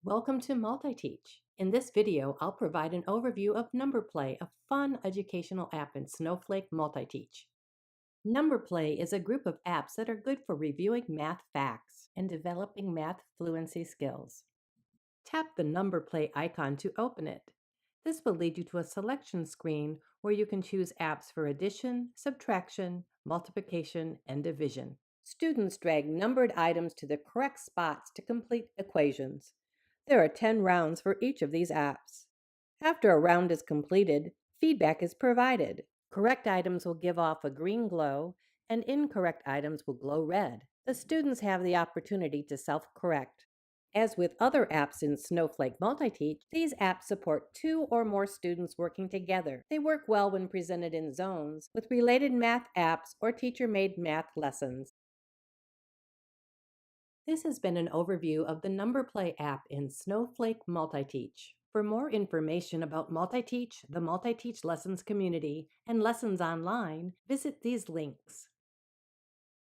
Welcome to MultiTeach. In this video, I'll provide an overview of NumberPlay, a fun educational app in Snowflake MultiTeach. NumberPlay is a group of apps that are good for reviewing math facts and developing math fluency skills. Tap the NumberPlay icon to open it. This will lead you to a selection screen where you can choose apps for addition, subtraction, multiplication, and division. Students drag numbered items to the correct spots to complete equations. There are 10 rounds for each of these apps. After a round is completed, feedback is provided. Correct items will give off a green glow, and incorrect items will glow red. The students have the opportunity to self-correct. As with other apps in Snowflake MultiTeach, these apps support 2 or more students working together. They work well when presented in zones with related math apps or teacher-made math lessons. This has been an overview of the NumberPlay app in Snowflake MultiTeach. For more information about MultiTeach, the MultiTeach Lessons community, and lessons online, visit these links.